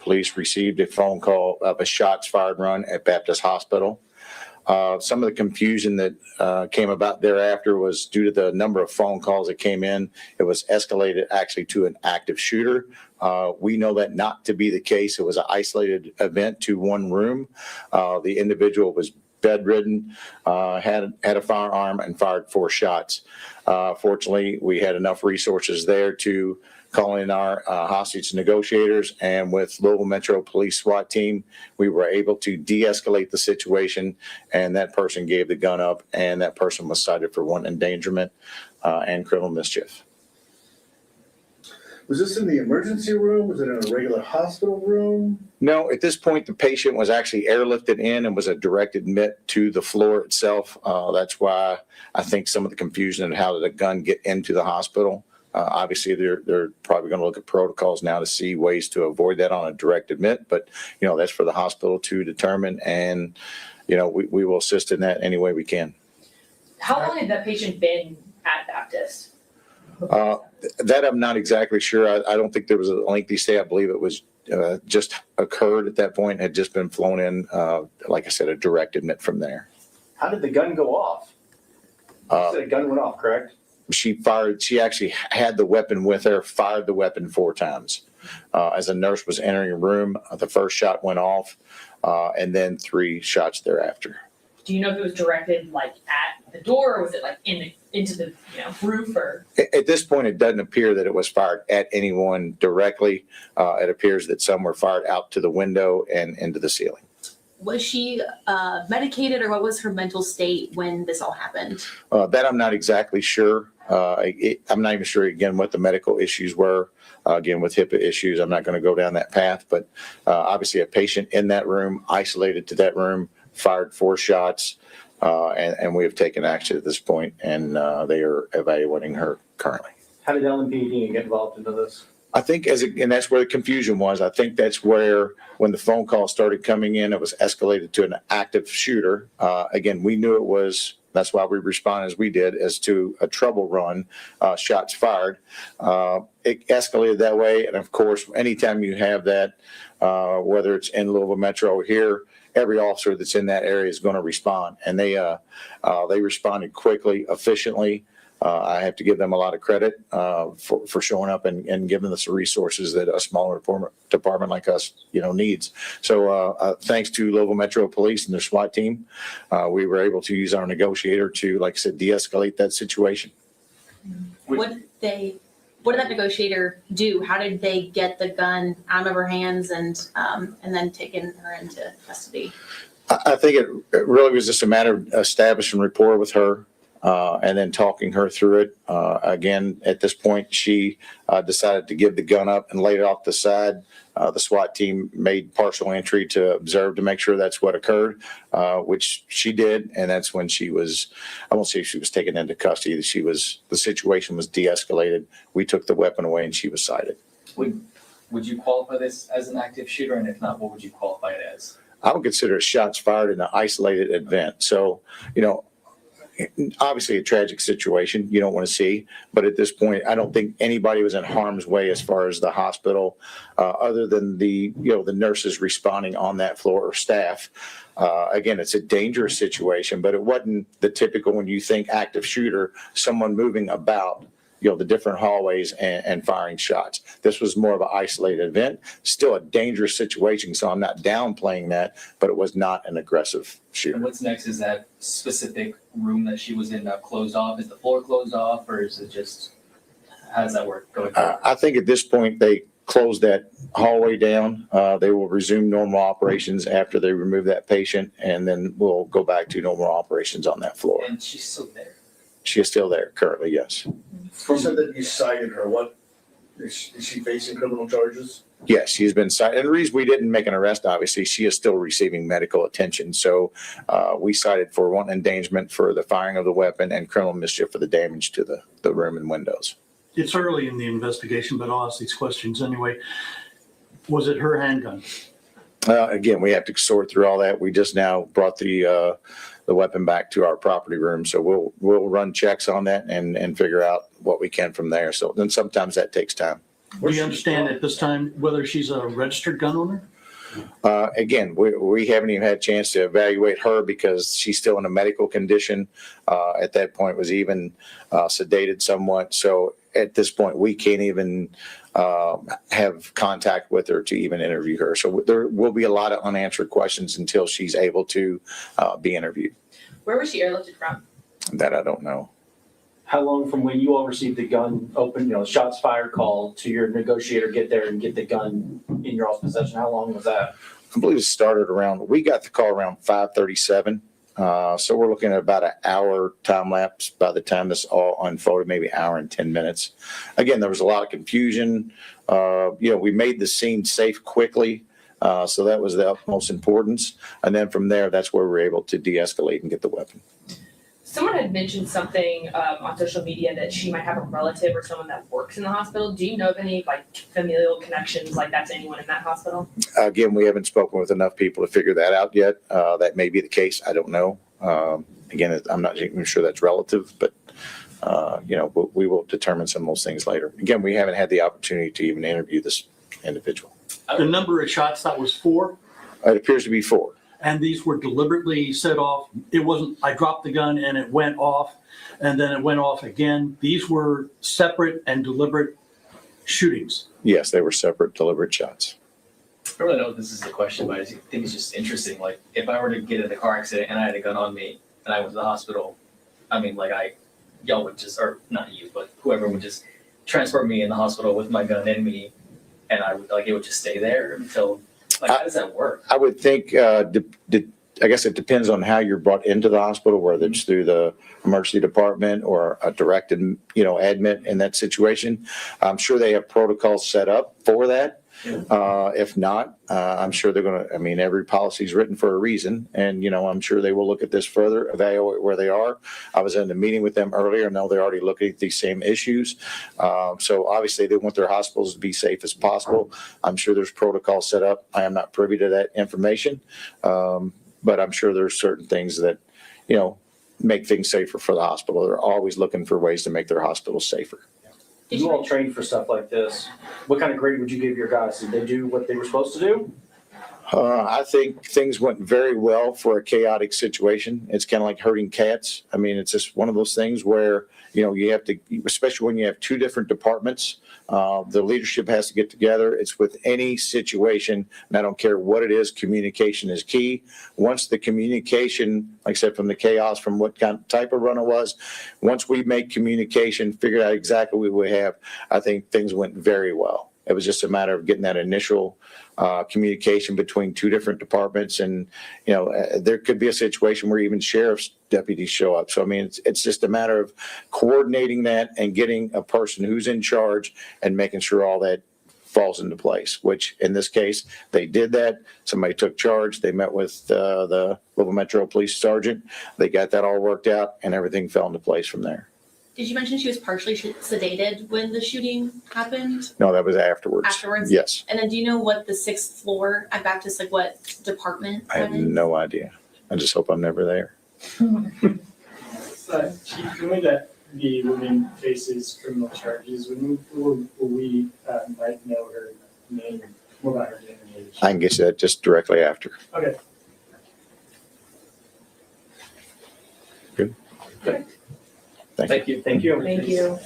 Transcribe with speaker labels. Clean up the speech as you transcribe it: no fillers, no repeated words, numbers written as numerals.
Speaker 1: Police received a phone call of a shots fired run at Baptist Hospital. Some of the confusion that came about thereafter was due to the number of phone calls that came in. It was escalated actually to an active shooter. We know that not to be the case. It was an isolated event to one room. The individual was bedridden, had a firearm, and fired 4 shots. Fortunately, we had enough resources there to call in our hostage negotiators, and with Louisville Metro Police SWAT team, we were able to de-escalate the situation, and that person gave the gun up, and that person was cited for wanton endangerment and criminal mischief.
Speaker 2: Was this in the emergency room? Was it in a regular hospital room?
Speaker 1: No, at this point, the patient was actually airlifted in and was a direct admit to the floor itself. That's why I think some of the confusion and how did a gun get into the hospital. Obviously, they're probably going to look at protocols now to see ways to avoid that on a direct admit. But, that's for the hospital to determine. And, we will assist in that any way we can.
Speaker 3: How long had that patient been at Baptist?
Speaker 1: That I'm not exactly sure. I don't think there was a lengthy stay. I believe it was just occurred at that point, had just been flown in, like I said, a direct admit from there.
Speaker 4: How did the gun go off? You said a gun went off, correct?
Speaker 1: She actually had the weapon with her, fired the weapon 4 times. As a nurse was entering a room, the first shot went off, and then 3 shots thereafter.
Speaker 3: Do you know if it was directed at the door, or was it into the roof? Or
Speaker 1: at this point, it doesn't appear that it was fired at anyone directly. It appears that some were fired out to the window and into the ceiling.
Speaker 5: Was she medicated, or what was her mental state when this all happened?
Speaker 1: That I'm not exactly sure. I'm not even sure, again, what the medical issues were. Again, with HIPAA issues, I'm not going to go down that path. But obviously, a patient in that room, isolated to that room, fired 4 shots, and we have taken action at this point, and they are evaluating her currently.
Speaker 4: How did LMPD get involved into this?
Speaker 1: I think and that's where the confusion was. I think that's where, when the phone call started coming in, it was escalated to an active shooter. Again, we knew it was, that's why we responded as we did, as to a trouble run, shots fired. It escalated that way. And of course, anytime you have that, whether it's in Louisville Metro or here, every officer that's in that area is going to respond. And they responded quickly, efficiently. I have to give them a lot of credit for showing up and giving us the resources that a smaller department like us, needs. So thanks to Louisville Metro Police and their SWAT team, we were able to use our negotiator to, like I said, de-escalate that situation.
Speaker 5: What did that negotiator do? How did they get the gun out of her hands and then taking her into custody?
Speaker 1: I think it really was just a matter of establishing rapport with her. And then talking her through it. Again, at this point, she decided to give the gun up and laid it off the side. The SWAT team made partial entry to observe to make sure that's what occurred, which she did. And that's when she was, I won't say she was taken into custody. The situation was de-escalated. We took the weapon away and she was cited.
Speaker 6: Would you qualify this as an active shooter? And if not, what would you qualify it as?
Speaker 1: I would consider it shots fired in an isolated event. So, obviously a tragic situation you don't want to see, but at this point, I don't think anybody was in harm's way as far as the hospital, other than the nurses responding on that floor or staff. Again, it's a dangerous situation, but it wasn't the typical, when you think active shooter, someone moving about, the different hallways and firing shots. This was more of an isolated event, still a dangerous situation. So I'm not downplaying that, but it was not an aggressive shooter.
Speaker 6: And what's next? Is that specific room that she was in closed off? Is the floor closed off, or is it just, how does that work going forward?
Speaker 1: I think at this point, they closed that hallway down. They will resume normal operations after they remove that patient, and then we'll go back to normal operations on that floor.
Speaker 6: And she's still there?
Speaker 1: She is still there currently, yes.
Speaker 2: You said that you cited her. What is she facing criminal charges?
Speaker 1: Yes, she's been cited. And the reason we didn't make an arrest, obviously, she is still receiving medical attention. So we cited for wanton endangerment for the firing of the weapon and criminal mischief for the damage to the room and windows.
Speaker 7: It's early in the investigation, but I'll ask these questions anyway. Was it her handgun?
Speaker 1: Again, we have to sort through all that. We just now brought the weapon back to our property room. So we'll run checks on that and figure out what we can from there. So then sometimes that takes time.
Speaker 7: Do you understand at this time whether she's a registered gun owner?
Speaker 1: Again, we haven't even had a chance to evaluate her because she's still in a medical condition. At that point was even sedated somewhat. So at this point, we can't even have contact with her to even interview her. So there will be a lot of unanswered questions until she's able to be interviewed.
Speaker 3: Where was she airlifted from?
Speaker 1: That I don't know.
Speaker 4: How long from when you all received the gun open, shots fired call to your negotiator get there and get the gun in your all's possession? How long was that?
Speaker 1: I believe it started we got the call around 5:37. So we're looking at about an hour time lapse by the time this all unfolded, maybe an hour and 10 minutes. Again, there was a lot of confusion. We made the scene safe quickly. So that was the utmost importance. And then from there, that's where we were able to de-escalate and get the weapon.
Speaker 3: Someone had mentioned something on social media that she might have a relative or someone that works in the hospital. Do you know of any like familial connections like that to anyone in that hospital?
Speaker 1: Again, we haven't spoken with enough people to figure that out yet. That may be the case. I don't know. Again, I'm not even sure that's relative, but we will determine some of those things later. Again, we haven't had the opportunity to even interview this individual.
Speaker 7: The number of shots, that was 4,
Speaker 1: It appears to be 4.
Speaker 7: and these were deliberately set off. It wasn't, I dropped the gun and it went off, and then it went off again. These were separate and deliberate shootings.
Speaker 1: Yes, they were separate, deliberate shots.
Speaker 6: I really know this is the question, but I think it's just interesting. Like, if I were to get in a car accident and I had a gun on me and I went to the hospital, y'all would just, or not you, but whoever would just transport me in the hospital with my gun in me, and it would just stay there until, how does that work?
Speaker 1: I would think, I guess it depends on how you're brought into the hospital, whether it's through the emergency department or a directed, admit in that situation. I'm sure they have protocols set up for that. If not, I'm sure they're going to, every policy is written for a reason. And, I'm sure they will look at this further, evaluate where they are. I was in a meeting with them earlier. Now they're already looking at these same issues. So obviously they want their hospitals to be safe as possible. I'm sure there's protocols set up. I am not privy to that information. But I'm sure there's certain things that, make things safer for the hospital. They're always looking for ways to make their hospitals safer.
Speaker 5: Did
Speaker 4: You
Speaker 5: you
Speaker 4: all trained for stuff like this. What kind of grade would you give your guys? Did they do what they were supposed to do?
Speaker 1: I think things went very well for a chaotic situation. It's kind of like herding cats. It's just one of those things where, you have to, especially when you have 2 different departments, the leadership has to get together. It's with any situation, and I don't care what it is, communication is key. Once the communication, like I said, from the chaos, from what kind of type of run it was, once we make communication, figured out exactly what we have, I think things went very well. It was just a matter of getting that initial communication between 2 different departments. And, there could be a situation where even sheriff's deputies show up. So, it's just a matter of coordinating that and getting a person who's in charge and making sure all that falls into place, which in this case, they did that. Somebody took charge. They met with the Louisville Metro Police Sergeant. They got that all worked out and everything fell into place from there.
Speaker 5: Did you mention she was partially sedated when the shooting happened
Speaker 1: No, that was afterwards.
Speaker 5: afterwards?
Speaker 1: Yes.
Speaker 5: And then do you know what the 6th floor at Baptist, what department
Speaker 1: I have
Speaker 5: that is?
Speaker 1: no idea. I just hope I'm never there.
Speaker 8: Chief, knowing that the woman faces criminal charges, when will we know her name, more about her name and age?
Speaker 1: I can get you that just directly after.
Speaker 8: Okay.
Speaker 1: Good.
Speaker 4: Thank you. Thank you.
Speaker 3: Thank you.